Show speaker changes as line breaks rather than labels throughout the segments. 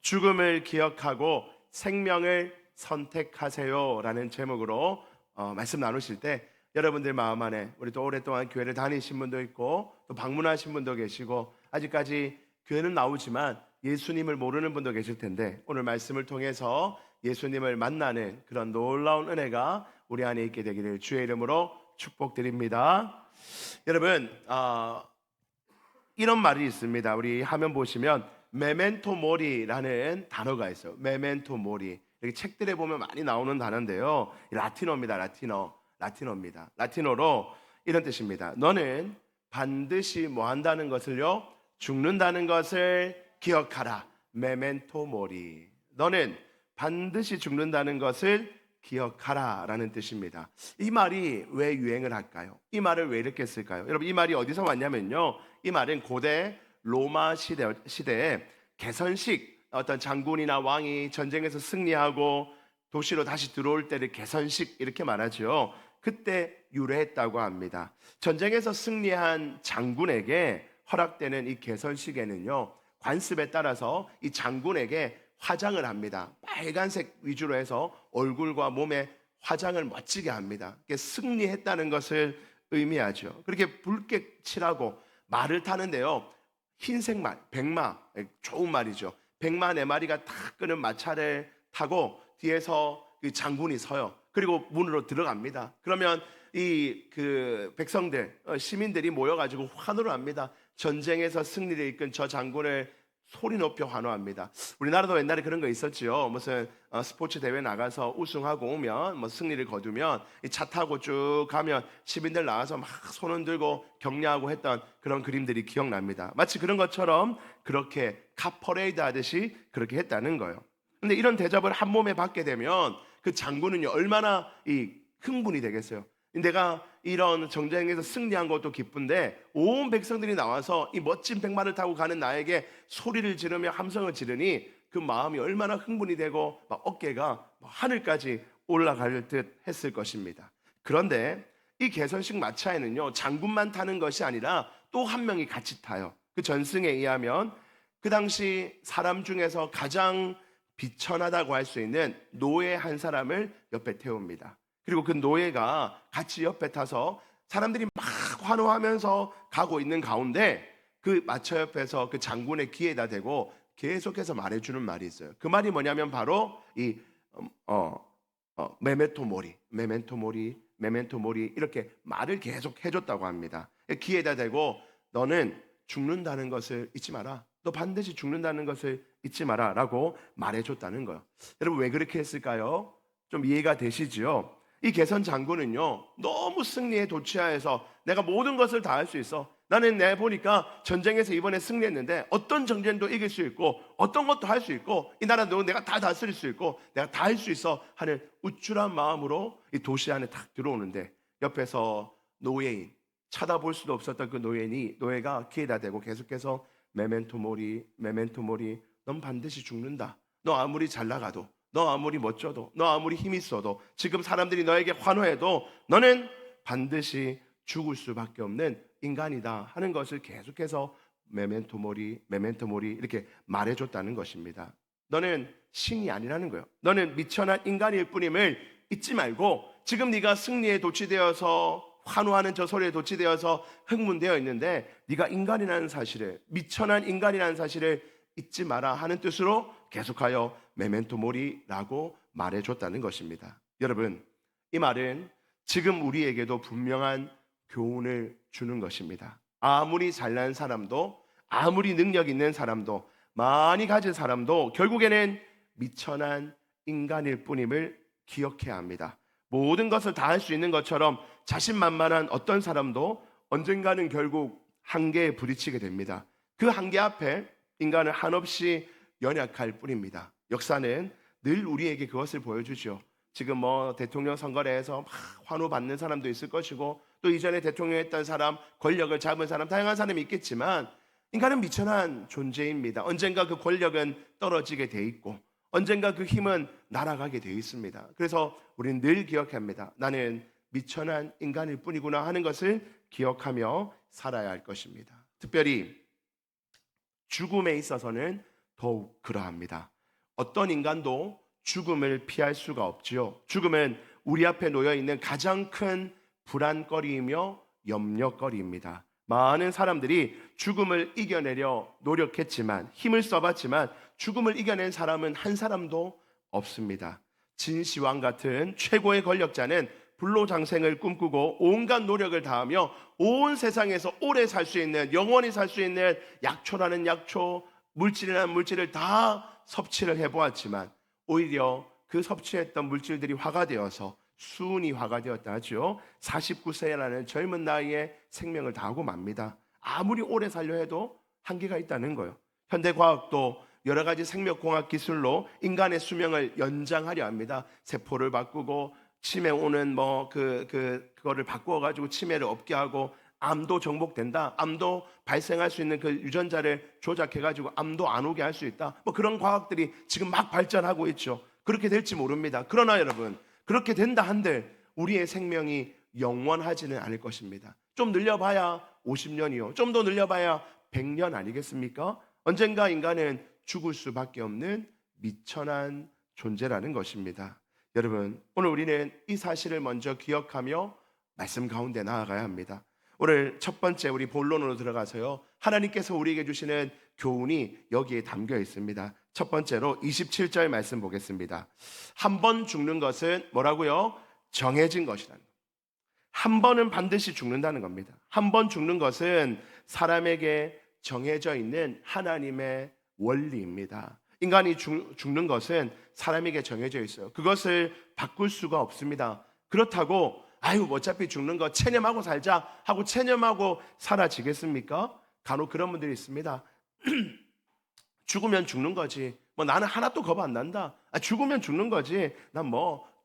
죽음을 기억하고 생명을 선택하세요 라는 제목으로 말씀 나누실 때 여러분들 마음 안에 우리 또 오랫동안 교회를 다니신 분도 있고 또 방문하신 분도 계시고 아직까지 교회는 나오지만 예수님을 모르는 분도 계실 텐데 오늘 말씀을 통해서 예수님을 만나는 그런 놀라운 은혜가 우리 안에 있게 되기를 주의 이름으로 축복드립니다. 여러분 이런 말이 있습니다. 우리 화면 보시면 메멘토 모리라는 단어가 있어요. 메멘토 모리. 이렇게 책들에 보면 많이 나오는 단어인데요. 라틴어입니다. 라틴어입니다. 라틴어로 이런 뜻입니다. 너는 반드시 뭐 한다는 것을요? 죽는다는 것을 기억하라. 메멘토 모리. 너는 반드시 죽는다는 것을 기억하라 라는 뜻입니다. 이 말이 왜 유행을 할까요? 이 말을 왜 이렇게 쓸까요? 여러분 이 말이 어디서 왔냐면요, 이 말은 고대 로마 시대에 개선식, 어떤 장군이나 왕이 전쟁에서 승리하고 도시로 다시 들어올 때를 개선식 이렇게 말하죠. 그때 유래했다고 합니다. 전쟁에서 승리한 장군에게 허락되는 이 개선식에는요, 관습에 따라서 이 장군에게 화장을 합니다. 빨간색 위주로 해서 얼굴과 몸에 화장을 멋지게 합니다. 승리했다는 것을 의미하죠. 그렇게 붉게 칠하고 말을 타는데요, 흰색 말, 백마, 좋은 말이죠. 백마 4마리가 탁 끄는 마차를 타고 뒤에서 그 장군이 서요. 그리고 문으로 들어갑니다. 그러면 이 백성들, 시민들이 모여가지고 환호를 합니다. 전쟁에서 승리를 이끈 저 장군을 소리 높여 환호합니다. 우리나라도 옛날에 그런 거 있었지요. 무슨 스포츠 대회 나가서 우승하고 오면 뭐 승리를 거두면 이 차 타고 쭉 가면 시민들 나와서 막 손 흔들고 격려하고 했던 그런 그림들이 기억납니다. 마치 그런 것처럼 그렇게 카퍼레이드 하듯이 그렇게 했다는 거예요. 근데 이런 대접을 한 몸에 받게 되면 그 장군은요 얼마나 이 흥분이 되겠어요. 내가 이런 전쟁에서 승리한 것도 기쁜데 온 백성들이 나와서 이 멋진 백마를 타고 가는 나에게 소리를 지르며 함성을 지르니 그 마음이 얼마나 흥분이 되고 막 어깨가 하늘까지 올라갈 듯 했을 것입니다. 그런데 이 개선식 마차에는요 장군만 타는 것이 아니라 또 한 명이 같이 타요. 그 전승에 의하면 그 당시 사람 중에서 가장 비천하다고 할 수 있는 노예 한 사람을 옆에 태웁니다. 그리고 그 노예가 같이 옆에 타서 사람들이 막 환호하면서 가고 있는 가운데 그 마차 옆에서 그 장군의 귀에다 대고 계속해서 말해주는 말이 있어요. 그 말이 뭐냐면 바로 이 메멘토 모리 이렇게 말을 계속 해줬다고 합니다. 귀에다 대고 너는 죽는다는 것을 잊지 마라. 너 반드시 죽는다는 것을 잊지 마라 라고 말해줬다는 거예요. 여러분 왜 그렇게 했을까요? 좀 이해가 되시죠? 이 개선 장군은요 너무 승리에 도취하여서 내가 모든 것을 다 할 수 있어. 나는 내 보니까 전쟁에서 이번에 승리했는데 어떤 전쟁도 이길 수 있고 어떤 것도 할 수 있고 이 나라도 내가 다 다스릴 수 있고 내가 다 할 수 있어 하는 우쭐한 마음으로 이 도시 안에 탁 들어오는데 옆에서 노예인, 쳐다볼 수도 없었던 그 노예가 귀에다 대고 계속해서 메멘토 모리 넌 반드시 죽는다. 너 아무리 잘 나가도 너 아무리 멋져도 너 아무리 힘 있어도 지금 사람들이 너에게 환호해도 너는 반드시 죽을 수밖에 없는 인간이다 하는 것을 계속해서 메멘토 모리 이렇게 말해줬다는 것입니다. 너는 신이 아니라는 거예요. 너는 미천한 인간일 뿐임을 잊지 말고 지금 네가 승리에 도취되어서 환호하는 저 소리에 도취되어서 흥분되어 있는데 네가 인간이라는 사실을, 미천한 인간이라는 사실을 잊지 마라 하는 뜻으로 계속하여 메멘토 모리라고 말해줬다는 것입니다. 여러분 이 말은 지금 우리에게도 분명한 교훈을 주는 것입니다. 아무리 잘난 사람도 아무리 능력 있는 사람도 많이 가진 사람도 결국에는 미천한 인간일 뿐임을 기억해야 합니다. 모든 것을 다 할 수 있는 것처럼 자신만만한 어떤 사람도 언젠가는 결국 한계에 부딪히게 됩니다. 그 한계 앞에 인간은 한없이 연약할 뿐입니다. 역사는 늘 우리에게 그것을 보여주죠. 지금 대통령 선거를 해서 막 환호받는 사람도 있을 것이고 또 이전에 대통령 했던 사람, 권력을 잡은 사람, 다양한 사람이 있겠지만 인간은 미천한 존재입니다. 언젠가 그 권력은 떨어지게 돼 있고 언젠가 그 힘은 날아가게 돼 있습니다. 그래서 우리는 늘 기억해야 합니다. 나는 미천한 인간일 뿐이구나 하는 것을 기억하며 살아야 할 것입니다. 특별히 죽음에 있어서는 더욱 그러합니다. 어떤 인간도 죽음을 피할 수가 없지요. 죽음은 우리 앞에 놓여 있는 가장 큰 불안거리이며 염려거리입니다. 많은 사람들이 죽음을 이겨내려 노력했지만, 힘을 써봤지만 죽음을 이겨낸 사람은 한 사람도 없습니다. 진시황 같은 최고의 권력자는 불로장생을 꿈꾸고 온갖 노력을 다하며 온 세상에서 오래 살 수 있는, 영원히 살 수 있는 약초라는 약초, 물질이라는 물질을 다 섭취를 해보았지만 오히려 그 섭취했던 물질들이 화가 되어서 수은이 화가 되었다 하죠. 49세라는 젊은 나이에 생명을 다하고 맙니다. 아무리 오래 살려 해도 한계가 있다는 거예요. 현대과학도 여러 가지 생명공학 기술로 인간의 수명을 연장하려 합니다. 세포를 바꾸고 치매 오는 그거를 바꾸어 가지고 치매를 없게 하고, 암도 정복된다. 암도 발생할 수 있는 그 유전자를 조작해 가지고 암도 안 오게 할 수 있다. 그런 과학들이 지금 막 발전하고 있죠. 그렇게 될지 모릅니다. 그러나 여러분, 그렇게 된다 한들 우리의 생명이 영원하지는 않을 것입니다. 좀 늘려봐야 50년이요. 좀 더 늘려봐야 100년 아니겠습니까? 언젠가 인간은 죽을 수밖에 없는 미천한 존재라는 것입니다. 여러분, 오늘 우리는 이 사실을 먼저 기억하며 말씀 가운데 나아가야 합니다. 오늘 첫 번째 우리 본론으로 들어가서요, 하나님께서 우리에게 주시는 교훈이 여기에 담겨 있습니다. 첫 번째로 27절 말씀 보겠습니다. 한 번 죽는 것은 뭐라고요? 정해진 것이라는 것. 한 번은 반드시 죽는다는 겁니다. 한 번 죽는 것은 사람에게 정해져 있는 하나님의 원리입니다. 인간이 죽는 것은 사람에게 정해져 있어요. 그것을 바꿀 수가 없습니다. 그렇다고 어차피 죽는 거 체념하고 살자 하고 체념하고 사라지겠습니까? 간혹 그런 분들이 있습니다. 죽으면 죽는 거지. 나는 하나도 겁 안 난다. 죽으면 죽는 거지. 난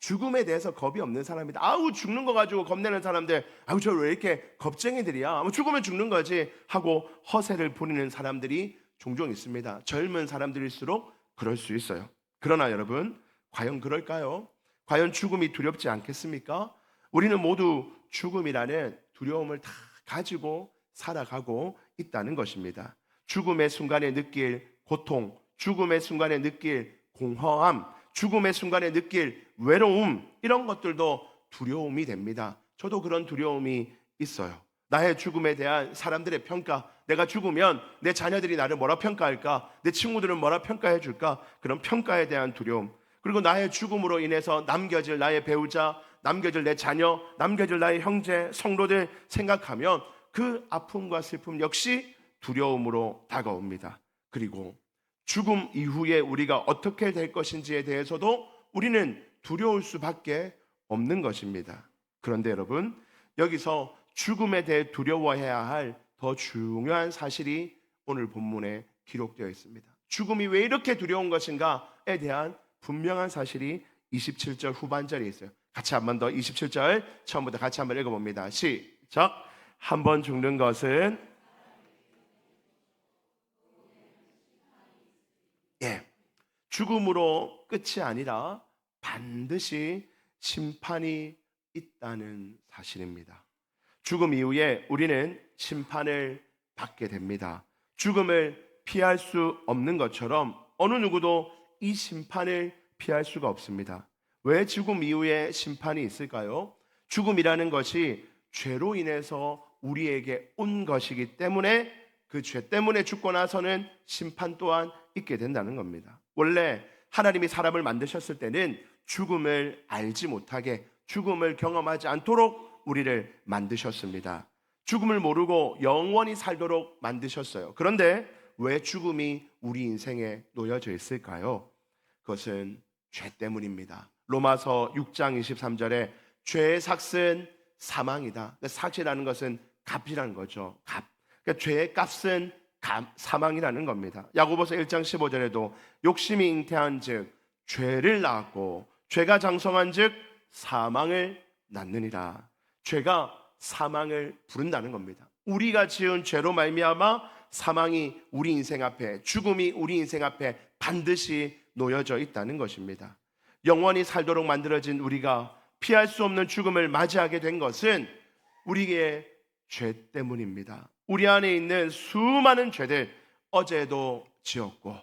죽음에 대해서 겁이 없는 사람이다. 죽는 거 가지고 겁내는 사람들, 저 왜 이렇게 겁쟁이들이야. 죽으면 죽는 거지 하고 허세를 부리는 사람들이 종종 있습니다. 젊은 사람들일수록 그럴 수 있어요. 그러나 여러분, 과연 그럴까요? 과연 죽음이 두렵지 않겠습니까? 우리는 모두 죽음이라는 두려움을 다 가지고 살아가고 있다는 것입니다. 죽음의 순간에 느낄 고통, 죽음의 순간에 느낄 공허함, 죽음의 순간에 느낄 외로움, 이런 것들도 두려움이 됩니다. 저도 그런 두려움이 있어요. 나의 죽음에 대한 사람들의 평가, 내가 죽으면 내 자녀들이 나를 뭐라 평가할까? 내 친구들은 뭐라 평가해 줄까? 그런 평가에 대한 두려움, 그리고 나의 죽음으로 인해서 남겨질 나의 배우자, 남겨질 내 자녀, 남겨질 나의 형제, 성도들 생각하면 그 아픔과 슬픔 역시 두려움으로 다가옵니다. 그리고 죽음 이후에 우리가 어떻게 될 것인지에 대해서도 우리는 두려울 수밖에 없는 것입니다. 그런데 여러분, 여기서 죽음에 대해 두려워해야 할 더 중요한 사실이 오늘 본문에 기록되어 있습니다. 죽음이 왜 이렇게 두려운 것인가에 대한 분명한 사실이 27절 후반절에 있어요. 같이 한 번 더 27절 처음부터 같이 한번 읽어봅니다. 시작. 한 번 죽는 것은 죽음으로 끝이 아니라 반드시 심판이 있다는 사실입니다. 죽음 이후에 우리는 심판을 받게 됩니다. 죽음을 피할 수 없는 것처럼 어느 누구도 이 심판을 피할 수가 없습니다. 왜 죽음 이후에 심판이 있을까요? 죽음이라는 것이 죄로 인해서 우리에게 온 것이기 때문에 그 죄 때문에 죽고 나서는 심판 또한 있게 된다는 겁니다. 원래 하나님이 사람을 만드셨을 때는 죽음을 알지 못하게, 죽음을 경험하지 않도록 우리를 만드셨습니다. 죽음을 모르고 영원히 살도록 만드셨어요. 그런데 왜 죽음이 우리 인생에 놓여져 있을까요? 그것은 죄 때문입니다. 로마서 6장 23절에 죄의 삭은 사망이다. 삭이라는 것은 값이라는 거죠. 값. 그러니까 죄의 값은 사망이라는 겁니다. 야고보서 1장 15절에도 욕심이 잉태한즉 죄를 낳았고 죄가 장성한즉 사망을 낳느니라. 죄가 사망을 부른다는 겁니다. 우리가 지은 죄로 말미암아 사망이 우리 인생 앞에, 죽음이 우리 인생 앞에 반드시 놓여져 있다는 것입니다. 영원히 살도록 만들어진 우리가 피할 수 없는 죽음을 맞이하게 된 것은 우리의 죄 때문입니다. 우리 안에 있는 수많은 죄들, 어제도 지었고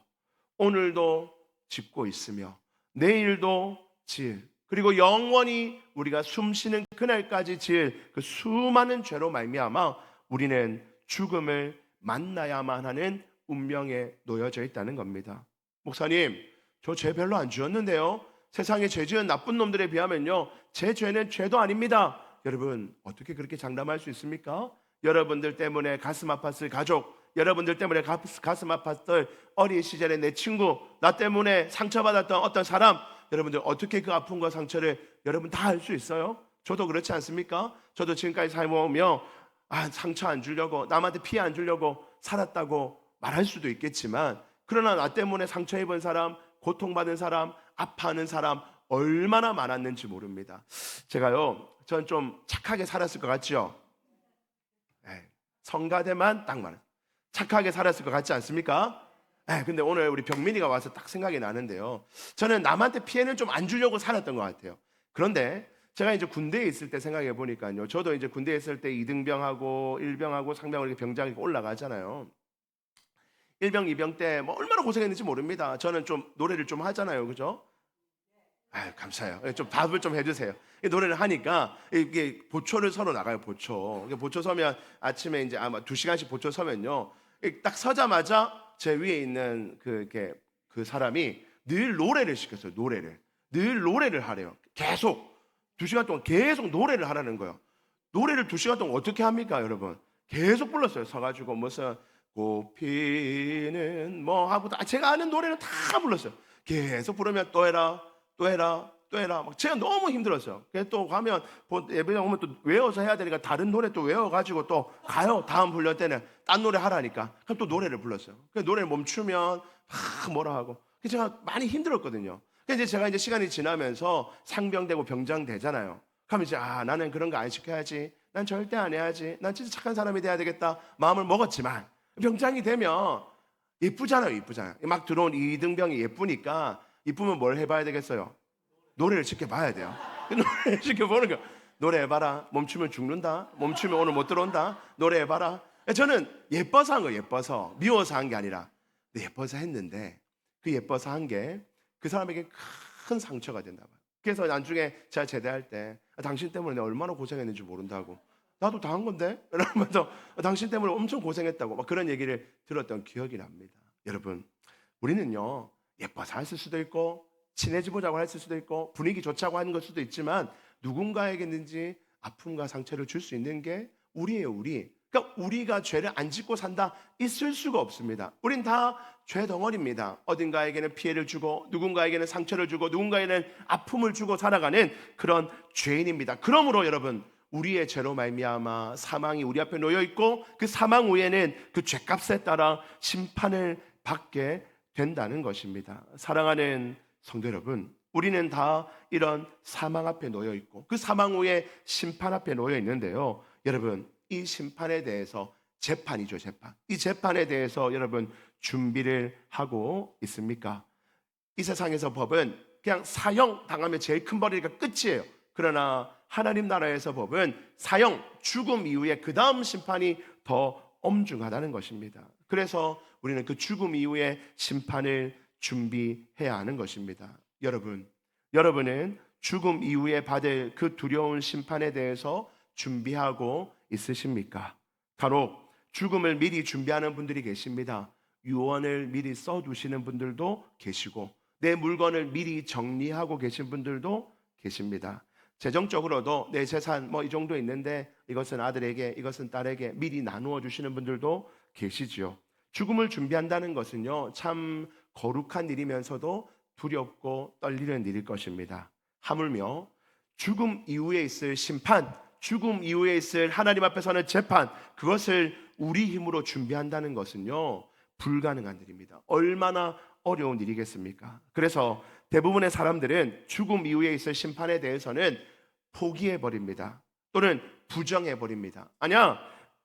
오늘도 짓고 있으며 내일도 지을, 그리고 영원히 우리가 숨쉬는 그날까지 지을 그 수많은 죄로 말미암아 우리는 죽음을 만나야만 하는 운명에 놓여져 있다는 겁니다. 목사님, 저 죄 별로 안 지었는데요. 세상에 죄 지은 나쁜 놈들에 비하면요, 제 죄는 죄도 아닙니다. 여러분, 어떻게 그렇게 장담할 수 있습니까? 여러분들 때문에 가슴 아팠을 가족, 여러분들 때문에 가슴 아팠을 어린 시절의 내 친구, 나 때문에 상처받았던 어떤 사람, 여러분들 어떻게 그 아픔과 상처를 여러분 다 알 수 있어요? 저도 그렇지 않습니까? 저도 지금까지 살아오며 상처 안 주려고, 남한테 피해 안 주려고 살았다고 말할 수도 있겠지만, 그러나 나 때문에 상처 입은 사람, 고통받은 사람, 아파하는 사람 얼마나 많았는지 모릅니다. 제가요, 전 좀 착하게 살았을 것 같죠? 성가대만 딱 말해요. 착하게 살았을 것 같지 않습니까? 근데 오늘 우리 병민이가 와서 딱 생각이 나는데요, 저는 남한테 피해는 좀 안 주려고 살았던 것 같아요. 그런데 제가 이제 군대에 있을 때 생각해 보니까요, 저도 이제 군대에 있을 때 2등병하고 1병하고 상병을 이렇게 병장에 올라가잖아요. 1병, 2병 때 뭐 얼마나 고생했는지 모릅니다. 저는 좀 노래를 좀 하잖아요, 그죠? 감사해요. 좀 답을 좀 해주세요. 노래를 하니까 이게 보초를 서로 나가요. 보초 서면 아침에 이제 아마 2시간씩 보초 서면요, 딱 서자마자 제 위에 있는 그 사람이 늘 노래를 시켰어요. 늘 노래를 하래요. 계속 2시간 동안 계속 노래를 하라는 거예요. 노래를 2시간 동안 어떻게 합니까, 여러분? 계속 불렀어요. 서가지고 무슨 꽃피는 뭐 하고 제가 아는 노래는 다 불렀어요. 계속 부르면 또 해라. 막 제가 너무 힘들었어요. 그래서 또 가면 예배당 오면 또 외워서 해야 되니까 다른 노래 또 외워가지고 또 가요. 다음 훈련 때는 딴 노래 하라니까. 그럼 또 노래를 불렀어요. 그래서 노래를 멈추면 막 뭐라 하고. 그래서 제가 많이 힘들었거든요. 그래서 이제 제가 시간이 지나면서 상병되고 병장 되잖아요. 그러면 이제 나는 그런 거 안 시켜야지. 난 절대 안 해야지. 난 진짜 착한 사람이 돼야 되겠다 마음을 먹었지만, 병장이 되면 예쁘잖아요. 막 들어온 2등병이 예쁘니까, 이쁘면 뭘 해봐야 되겠어요? 노래를 지켜봐야 돼요. 노래를 지켜보는 거. 노래해봐라. 멈추면 죽는다. 멈추면 오늘 못 들어온다. 노래해봐라. 저는 예뻐서 한 거예요. 예뻐서. 미워서 한 게 아니라. 예뻐서 했는데, 그 예뻐서 한 게 그 사람에게 큰 상처가 됐나 봐요. 그래서 나중에 제가 제대할 때, 당신 때문에 내가 얼마나 고생했는지 모른다고. 나도 다 한 건데? 이러면서 당신 때문에 엄청 고생했다고 막 그런 얘기를 들었던 기억이 납니다. 여러분, 우리는요, 예뻐서 했을 수도 있고 친해지보자고 했을 수도 있고 분위기 좋자고 하는 걸 수도 있지만, 누군가에게는지 아픔과 상처를 줄 수 있는 게 우리예요. 그러니까 우리가 죄를 안 짓고 산다, 있을 수가 없습니다. 우린 다 죄 덩어리입니다. 어딘가에게는 피해를 주고, 누군가에게는 상처를 주고, 누군가에게는 아픔을 주고 살아가는 그런 죄인입니다. 그러므로 여러분, 우리의 죄로 말미암아 사망이 우리 앞에 놓여 있고, 그 사망 후에는 그 죄값에 따라 심판을 받게 된다는 것입니다. 사랑하는 성도 여러분, 우리는 다 이런 사망 앞에 놓여 있고, 그 사망 후에 심판 앞에 놓여 있는데요, 여러분, 이 심판에 대해서 재판이죠, 재판. 이 재판에 대해서 여러분 준비를 하고 있습니까? 이 세상에서 법은 그냥 사형 당하면 제일 큰 벌이니까 끝이에요. 그러나 하나님 나라에서 법은 사형, 죽음 이후에 그 다음 심판이 더 엄중하다는 것입니다. 그래서 우리는 그 죽음 이후에 심판을 준비해야 하는 것입니다. 여러분은 죽음 이후에 받을 그 두려운 심판에 대해서 준비하고 있으십니까? 간혹 죽음을 미리 준비하는 분들이 계십니다. 유언을 미리 써두시는 분들도 계시고, 내 물건을 미리 정리하고 계신 분들도 계십니다. 재정적으로도 내 재산 이 정도 있는데 이것은 아들에게, 이것은 딸에게 미리 나누어 주시는 분들도 계시지요. 죽음을 준비한다는 것은요, 참 거룩한 일이면서도 두렵고 떨리는 일일 것입니다. 하물며 죽음 이후에 있을 심판, 죽음 이후에 있을 하나님 앞에서는 재판, 그것을 우리 힘으로 준비한다는 것은요, 불가능한 일입니다. 얼마나 어려운 일이겠습니까? 그래서 대부분의 사람들은 죽음 이후에 있을 심판에 대해서는 포기해버립니다. 또는 부정해버립니다. 아니야,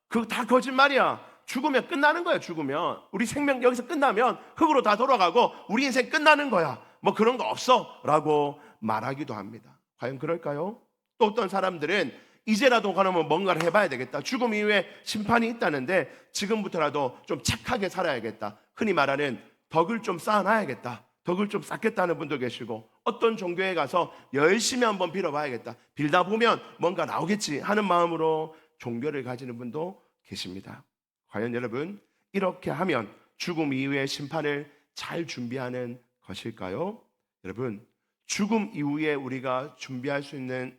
그거 다 거짓말이야. 죽으면 끝나는 거야. 죽으면 우리 생명 여기서 끝나면 흙으로 다 돌아가고 우리 인생 끝나는 거야. 뭐 그런 거 없어 라고 말하기도 합니다. 과연 그럴까요? 또 어떤 사람들은 이제라도 그러면 뭔가를 해봐야 되겠다. 죽음 이후에 심판이 있다는데 지금부터라도 좀 착하게 살아야겠다. 흔히 말하는 덕을 좀 쌓아놔야겠다, 덕을 좀 쌓겠다는 분도 계시고, 어떤 종교에 가서 열심히 한번 빌어봐야겠다, 빌다 보면 뭔가 나오겠지 하는 마음으로 종교를 가지는 분도 계십니다. 과연 여러분, 이렇게 하면 죽음 이후의 심판을 잘 준비하는 것일까요? 여러분, 죽음 이후에 우리가 준비할 수 있는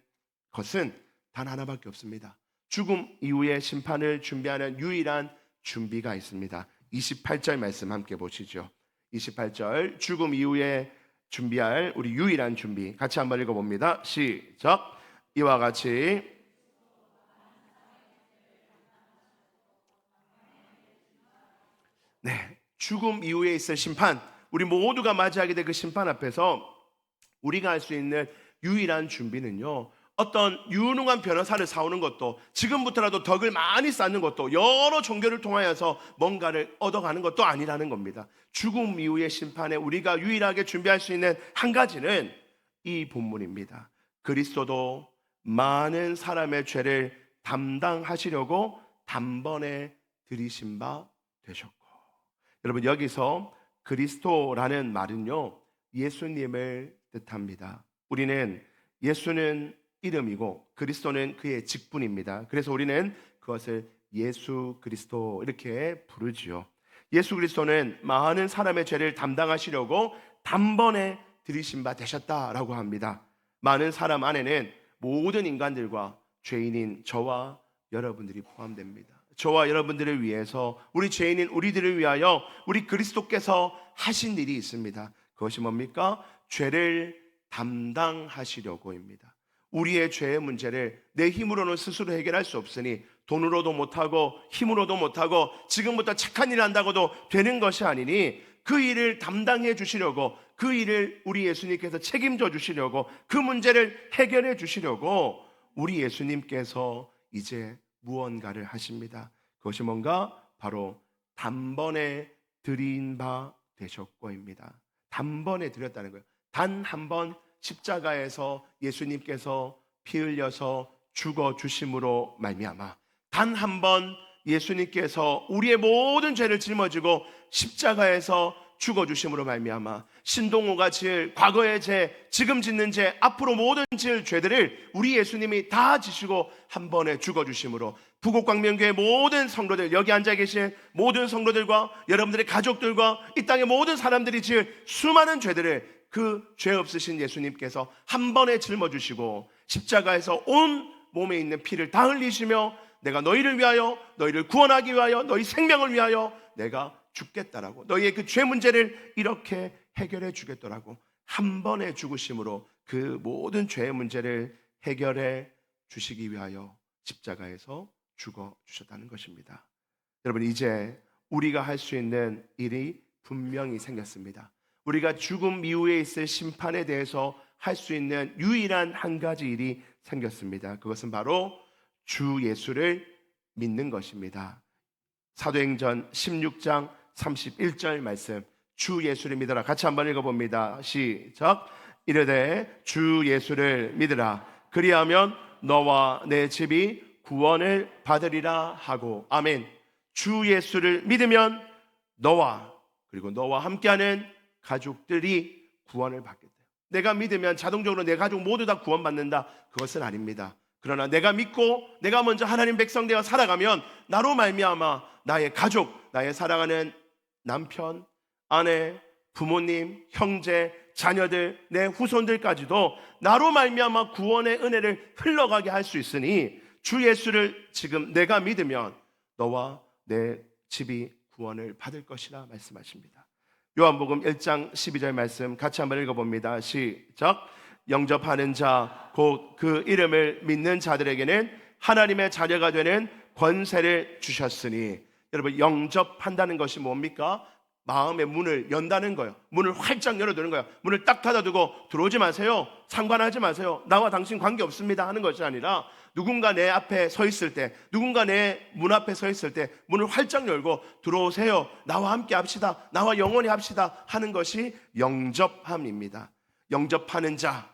것은 단 하나밖에 없습니다. 죽음 이후의 심판을 준비하는 유일한 준비가 있습니다. 28절 말씀 함께 보시죠. 28절, 죽음 이후에 준비할 우리 유일한 준비, 같이 한번 읽어봅니다. 시작. 이와 같이 죽음 이후에 있을 심판, 우리 모두가 맞이하게 될 그 심판 앞에서 우리가 할 수 있는 유일한 준비는요, 어떤 유능한 변호사를 사오는 것도, 지금부터라도 덕을 많이 쌓는 것도, 여러 종교를 통하여서 뭔가를 얻어가는 것도 아니라는 겁니다. 죽음 이후의 심판에 우리가 유일하게 준비할 수 있는 한 가지는 이 본문입니다. 그리스도도 많은 사람의 죄를 담당하시려고 단번에 들이신 바 되셨고. 여러분, 여기서 그리스도라는 말은요, 예수님을 뜻합니다. 우리는 예수는 이름이고 그리스도는 그의 직분입니다. 그래서 우리는 그것을 예수 그리스도 이렇게 부르지요. 예수 그리스도는 많은 사람의 죄를 담당하시려고 단번에 들이신 바 되셨다라고 합니다. 많은 사람 안에는 모든 인간들과 죄인인 저와 여러분들이 포함됩니다. 저와 여러분들을 위해서, 우리 죄인인 우리들을 위하여 우리 그리스도께서 하신 일이 있습니다. 그것이 뭡니까? 죄를 담당하시려고입니다. 우리의 죄의 문제를 내 힘으로는 스스로 해결할 수 없으니, 돈으로도 못하고 힘으로도 못하고 지금부터 착한 일을 한다고도 되는 것이 아니니, 그 일을 담당해 주시려고, 그 일을 우리 예수님께서 책임져 주시려고, 그 문제를 해결해 주시려고 우리 예수님께서 이제 무언가를 하십니다. 그것이 뭔가? 바로 단번에 드린 바 되셨고입니다. 단번에 드렸다는 거예요. 단 한 번 십자가에서 예수님께서 피 흘려서 죽어 주심으로 말미암아, 단 한 번 예수님께서 우리의 모든 죄를 짊어지고 십자가에서 죽어 주심으로 말미암아, 신동호가 지을 과거의 죄, 지금 짓는 죄, 앞으로 모든 지을 죄들을 우리 예수님이 다 지시고 한 번에 죽어 주심으로, 부곡광명교회 모든 성도들, 여기 앉아 계신 모든 성도들과 여러분들의 가족들과 이 땅의 모든 사람들이 지을 수많은 죄들을 그 죄 없으신 예수님께서 한 번에 짊어주시고 십자가에서 온 몸에 있는 피를 다 흘리시며, 내가 너희를 위하여, 너희를 구원하기 위하여, 너희 생명을 위하여 내가 죽겠다라고, 너희의 그 죄 문제를 이렇게 해결해 주겠더라고 한 번에 죽으심으로 그 모든 죄의 문제를 해결해 주시기 위하여 십자가에서 죽어 주셨다는 것입니다. 여러분, 이제 우리가 할 수 있는 일이 분명히 생겼습니다. 우리가 죽음 이후에 있을 심판에 대해서 할 수 있는 유일한 한 가지 일이 생겼습니다. 그것은 바로 주 예수를 믿는 것입니다. 사도행전 16장 31절 말씀, 주 예수를 믿어라. 같이 한번 읽어봅니다. 시작. 이르되 주 예수를 믿으라. 그리하면 너와 내 집이 구원을 받으리라 하고. 아멘. 주 예수를 믿으면 너와, 그리고 너와 함께하는 가족들이 구원을 받겠다. 내가 믿으면 자동적으로 내 가족 모두 다 구원받는다, 그것은 아닙니다. 그러나 내가 믿고 내가 먼저 하나님 백성 되어 살아가면 나로 말미암아 나의 가족, 나의 사랑하는 남편, 아내, 부모님, 형제, 자녀들, 내 후손들까지도 나로 말미암아 구원의 은혜를 흘러가게 할 수 있으니, 주 예수를 지금 내가 믿으면 너와 내 집이 구원을 받을 것이라 말씀하십니다. 요한복음 1장 12절 말씀 같이 한번 읽어봅니다. 시작. 영접하는 자, 곧 그 이름을 믿는 자들에게는 하나님의 자녀가 되는 권세를 주셨으니. 여러분, 영접한다는 것이 뭡니까? 마음의 문을 연다는 거예요. 문을 활짝 열어두는 거예요. 문을 딱 닫아두고 들어오지 마세요, 상관하지 마세요, 나와 당신 관계없습니다 하는 것이 아니라, 누군가 내 앞에 서 있을 때, 누군가 내 문 앞에 서 있을 때 문을 활짝 열고 들어오세요, 나와 함께 합시다, 나와 영원히 합시다 하는 것이 영접함입니다. 영접하는 자,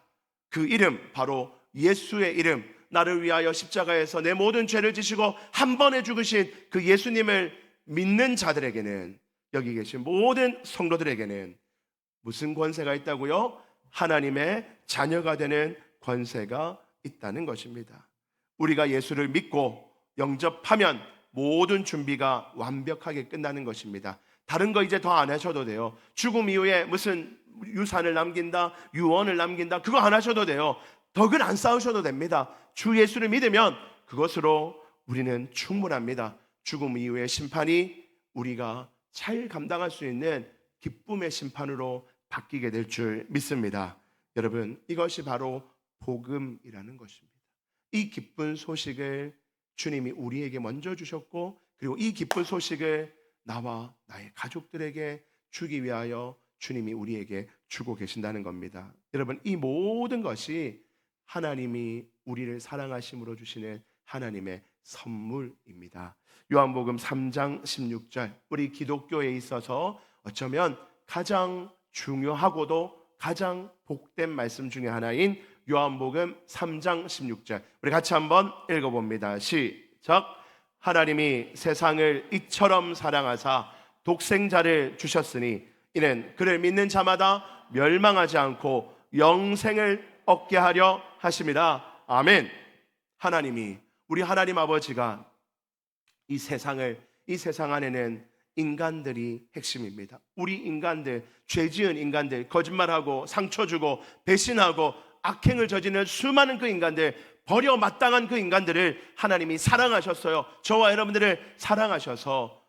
그 이름, 바로 예수의 이름, 나를 위하여 십자가에서 내 모든 죄를 지시고 한 번에 죽으신 그 예수님을 믿는 자들에게는 여기 계신 모든 성도들에게는 무슨 권세가 있다고요? 하나님의 자녀가 되는 권세가 있다는 것입니다. 우리가 예수를 믿고 영접하면 모든 준비가 완벽하게 끝나는 것입니다. 다른 거 이제 더 안 하셔도 돼요. 죽음 이후에 무슨 유산을 남긴다, 유언을 남긴다, 그거 안 하셔도 돼요. 덕은 안 쌓으셔도 됩니다. 주 예수를 믿으면 그것으로 우리는 충분합니다. 죽음 이후의 심판이 우리가 잘 감당할 수 있는 기쁨의 심판으로 바뀌게 될 줄 믿습니다. 여러분, 이것이 바로 복음이라는 것입니다. 이 기쁜 소식을 주님이 우리에게 먼저 주셨고, 그리고 이 기쁜 소식을 나와 나의 가족들에게 주기 위하여 주님이 우리에게 주고 계신다는 겁니다. 여러분, 이 모든 것이 하나님이 우리를 사랑하심으로 주시는 하나님의 선물입니다. 요한복음 3장 16절, 우리 기독교에 있어서 어쩌면 가장 중요하고도 가장 복된 말씀 중에 하나인 요한복음 3장 16절, 우리 같이 한번 읽어봅니다. 시작. 하나님이 세상을 이처럼 사랑하사 독생자를 주셨으니 이는 그를 믿는 자마다 멸망하지 않고 영생을 얻게 하려 하심이라. 아멘. 하나님이, 우리 하나님 아버지가 이 세상 안에는 인간들이 핵심입니다. 우리 인간들, 죄 지은 인간들, 거짓말하고 상처 주고 배신하고 악행을 저지르는 수많은 그 인간들, 버려 마땅한 그 인간들을 하나님이 사랑하셨어요. 저와 여러분들을 사랑하셔서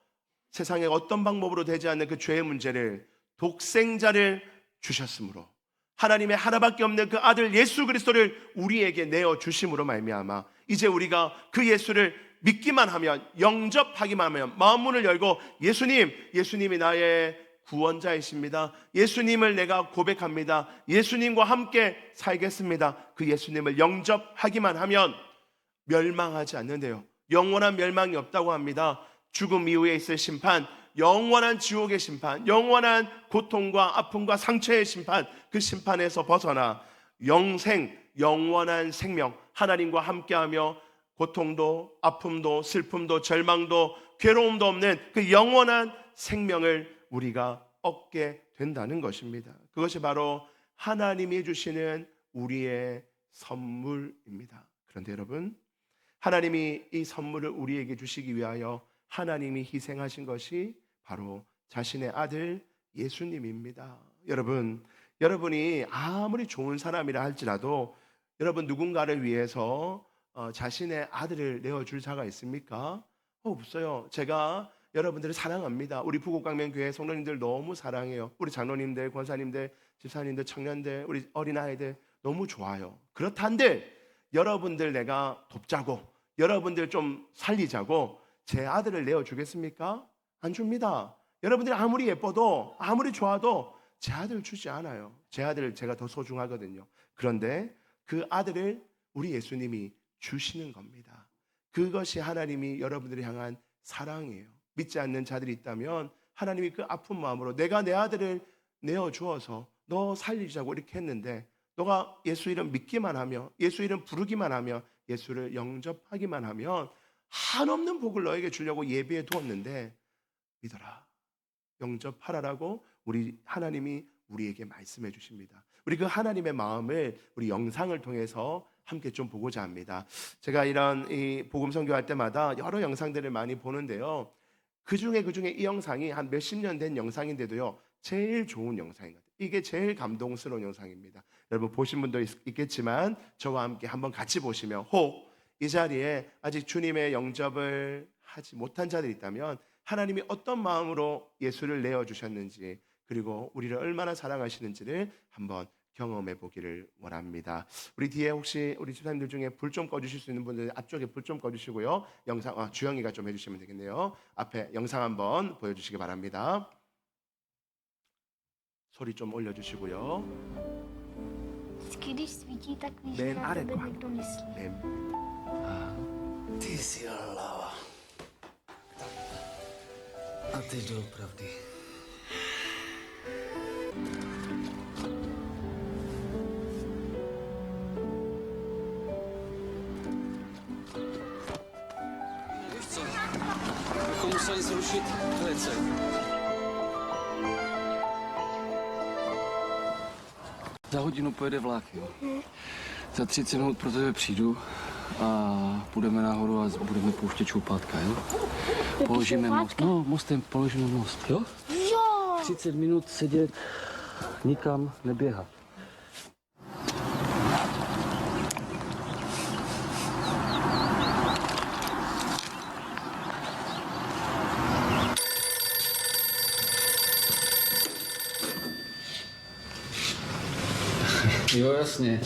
세상에 어떤 방법으로 되지 않는 그 죄의 문제를 독생자를 주셨으므로, 하나님의 하나밖에 없는 그 아들 예수 그리스도를 우리에게 내어주심으로 말미암아 이제 우리가 그 예수를 믿기만 하면, 영접하기만 하면, 마음 문을 열고 예수님이 나의 구원자이십니다, 예수님을 내가 고백합니다, 예수님과 함께 살겠습니다, 그 예수님을 영접하기만 하면 멸망하지 않는데요, 영원한 멸망이 없다고 합니다. 죽음 이후에 있을 심판, 영원한 지옥의 심판, 영원한 고통과 아픔과 상처의 심판, 그 심판에서 벗어나 영생, 영원한 생명, 하나님과 함께하며 고통도 아픔도 슬픔도 절망도 괴로움도 없는 그 영원한 생명을 우리가 얻게 된다는 것입니다. 그것이 바로 하나님이 주시는 우리의 선물입니다. 그런데 여러분, 하나님이 이 선물을 우리에게 주시기 위하여 하나님이 희생하신 것이 바로 자신의 아들 예수님입니다. 여러분이 아무리 좋은 사람이라 할지라도 여러분 누군가를 위해서 자신의 아들을 내어줄 자가 있습니까? 없어요. 제가 여러분들을 사랑합니다. 우리 부곡강명교회 성도님들 너무 사랑해요. 우리 장로님들, 권사님들, 집사님들, 청년들, 우리 어린아이들 너무 좋아요. 그렇단들 여러분들 내가 돕자고, 여러분들 좀 살리자고 제 아들을 내어주겠습니까? 안 줍니다. 여러분들이 아무리 예뻐도 아무리 좋아도 제 아들을 주지 않아요. 제 아들을 제가 더 소중하거든요. 그런데 그 아들을 우리 예수님이 주시는 겁니다. 그것이 하나님이 여러분들을 향한 사랑이에요. 믿지 않는 자들이 있다면 하나님이 그 아픈 마음으로 내가 내 아들을 내어주어서 너 살리자고 이렇게 했는데, 너가 예수 이름 믿기만 하며 예수 이름 부르기만 하며 예수를 영접하기만 하면 한없는 복을 너에게 주려고 예비해 두었는데 믿어라, 영접하라라고 우리 하나님이 우리에게 말씀해 주십니다. 우리 그 하나님의 마음을 우리 영상을 통해서 함께 좀 보고자 합니다. 제가 이런 이 복음 선교할 때마다 여러 영상들을 많이 보는데요, 그 중에 이 영상이 한 몇십 년 된 영상인데도요 제일 좋은 영상인 것 같아요. 이게 제일 감동스러운 영상입니다. 여러분 보신 분도 있겠지만 저와 함께 한번 같이 보시면, 혹 이 자리에 아직 주님의 영접을 하지 못한 자들이 있다면 하나님이 어떤 마음으로 예수를 내어주셨는지, 그리고 우리를 얼마나 사랑하시는지를 한번 경험해 보기를 원합니다. 우리 뒤에 혹시 우리 집사님들 중에 불 좀 꺼주실 수 있는 분들 앞쪽에 불 좀 꺼주시고요, 영상 주영이가 좀 해주시면 되겠네요. 앞에 영상 한번 보여주시기 바랍니다. 소리 좀 올려주시고요.
Když svítí, tak víš,
맨
že na
아래
tebe
거
někdo myslí.
Ty jsi hlava. A ty doopravdy. Víš co? Bychom museli zrušit velice. Za hodinu pojede vlak, jo. Za 30 minut pro tebe přijdu a půjdeme nahoru a budeme pouštět čoupátka, jo? Položíme most. No, mostem položíme most, jo?
Jo!
30 minut sedět, nikam neběhat. Jo, jasně.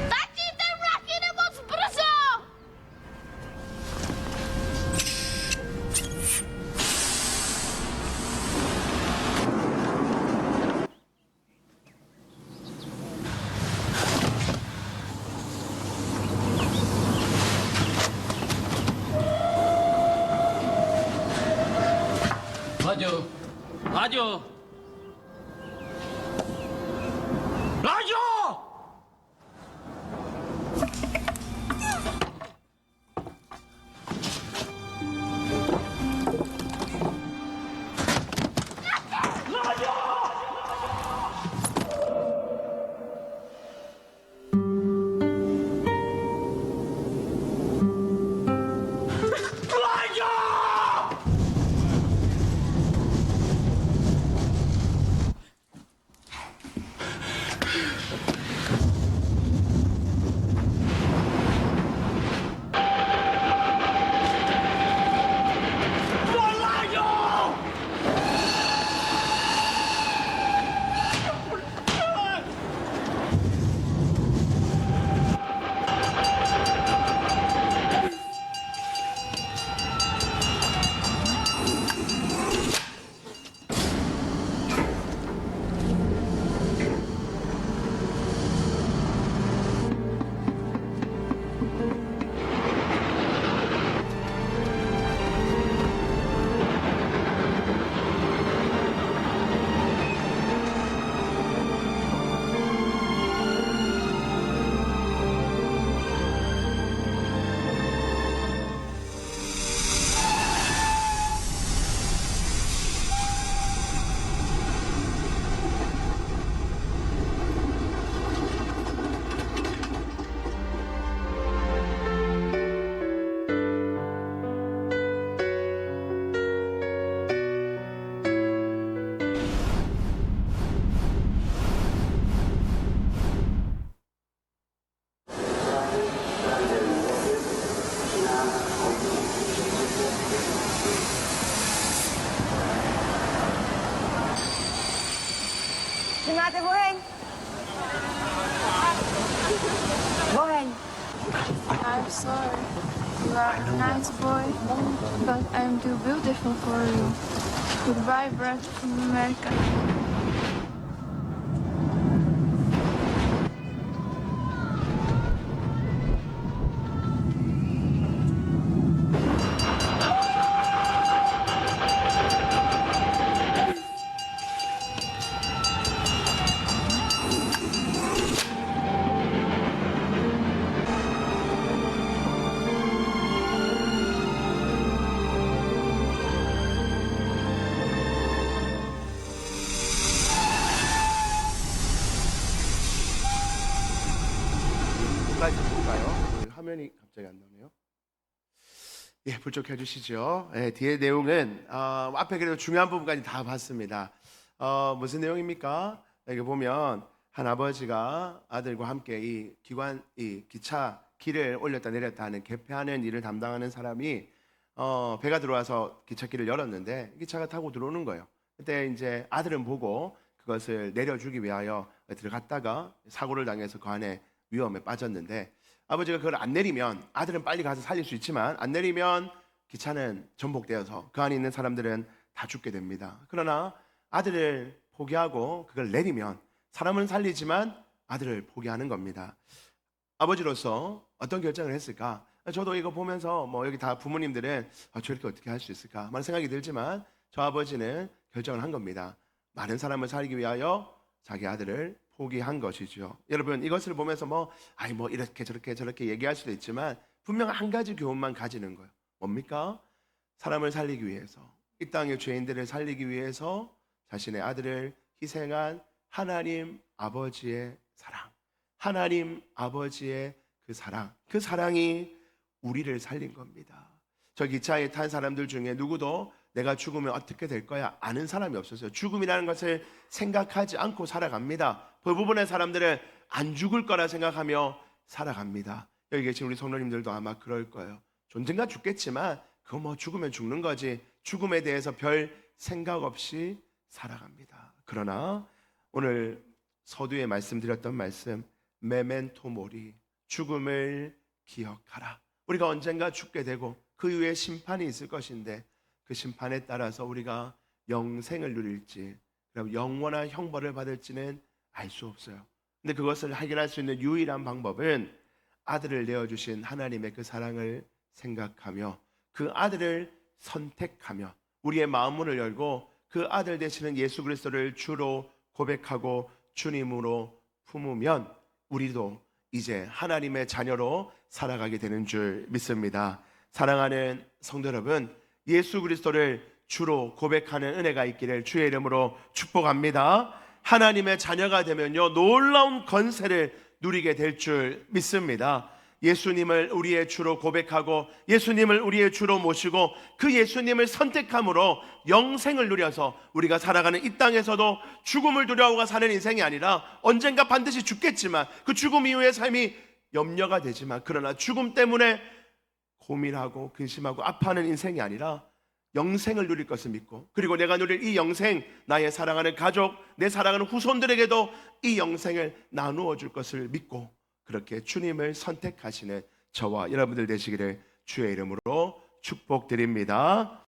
Tati, ten vlak jede moc brzo!
Láďo! Láďo! Láďo!
Vy máte oheň? Oheň.
I'm sorry. You are a nice boy, but I'm too beautiful for you. Goodbye, Brad from America.
끝까지 볼까요? 화면이 갑자기 안 나오네요. 예, 불 좀 켜주시죠. 예, 뒤에 내용은 앞에 그래도 중요한 부분까지 다 봤습니다. 무슨 내용입니까? 여기 보면 한 아버지가 아들과 함께 이 기차 길을 올렸다 내렸다 하는 개폐하는 일을 담당하는 사람이 배가 들어와서 기찻길을 열었는데 기차가 타고 들어오는 거예요. 그때 이제 아들은 보고 그것을 내려주기 위하여 들어갔다가 사고를 당해서 그 안에 위험에 빠졌는데 아버지가 그걸 안 내리면 아들은 빨리 가서 살릴 수 있지만 안 내리면 기차는 전복되어서 그 안에 있는 사람들은 다 죽게 됩니다. 그러나 아들을 포기하고 그걸 내리면 사람은 살리지만 아들을 포기하는 겁니다. 아버지로서 어떤 결정을 했을까? 저도 이거 보면서 뭐 여기 다 부모님들은 저렇게 어떻게 할 수 있을까? 많은 생각이 들지만 저 아버지는 결정을 한 겁니다. 많은 사람을 살리기 위하여 자기 아들을 포기한 것이죠. 여러분 이것을 보면서 뭐 이렇게 저렇게 얘기할 수도 있지만 분명 한 가지 교훈만 가지는 거예요. 뭡니까? 사람을 살리기 위해서, 이 땅의 죄인들을 살리기 위해서 자신의 아들을 희생한 하나님 아버지의 사랑, 하나님 아버지의 그 사랑, 그 사랑이 우리를 살린 겁니다. 저 기차에 탄 사람들 중에 누구도 내가 죽으면 어떻게 될 거야 아는 사람이 없었어요. 죽음이라는 것을 생각하지 않고 살아갑니다. 대부분의 사람들은 안 죽을 거라 생각하며 살아갑니다. 여기 계신 우리 성도님들도 아마 그럴 거예요. 언젠가 죽겠지만 그거 뭐 죽으면 죽는 거지, 죽음에 대해서 별 생각 없이 살아갑니다. 그러나 오늘 서두에 말씀드렸던 말씀, 메멘토 모리, 죽음을 기억하라. 우리가 언젠가 죽게 되고 그 이후에 심판이 있을 것인데 그 심판에 따라서 우리가 영생을 누릴지, 그럼 영원한 형벌을 받을지는 알 수 없어요. 근데 그것을 해결할 수 있는 유일한 방법은 아들을 내어주신 하나님의 그 사랑을 생각하며 그 아들을 선택하며 우리의 마음문을 열고 그 아들 되시는 예수 그리스도를 주로 고백하고 주님으로 품으면 우리도 이제 하나님의 자녀로 살아가게 되는 줄 믿습니다. 사랑하는 성도 여러분, 예수 그리스도를 주로 고백하는 은혜가 있기를 주의 이름으로 축복합니다. 하나님의 자녀가 되면요, 놀라운 권세를 누리게 될 줄 믿습니다. 예수님을 우리의 주로 고백하고 예수님을 우리의 주로 모시고 그 예수님을 선택함으로 영생을 누려서 우리가 살아가는 이 땅에서도 죽음을 두려워하고 사는 인생이 아니라 언젠가 반드시 죽겠지만 그 죽음 이후의 삶이 염려가 되지만 그러나 죽음 때문에 고민하고 근심하고 아파하는 인생이 아니라 영생을 누릴 것을 믿고, 그리고 내가 누릴 이 영생, 나의 사랑하는 가족, 내 사랑하는 후손들에게도 이 영생을 나누어 줄 것을 믿고 그렇게 주님을 선택하시는 저와 여러분들 되시기를 주의 이름으로 축복드립니다.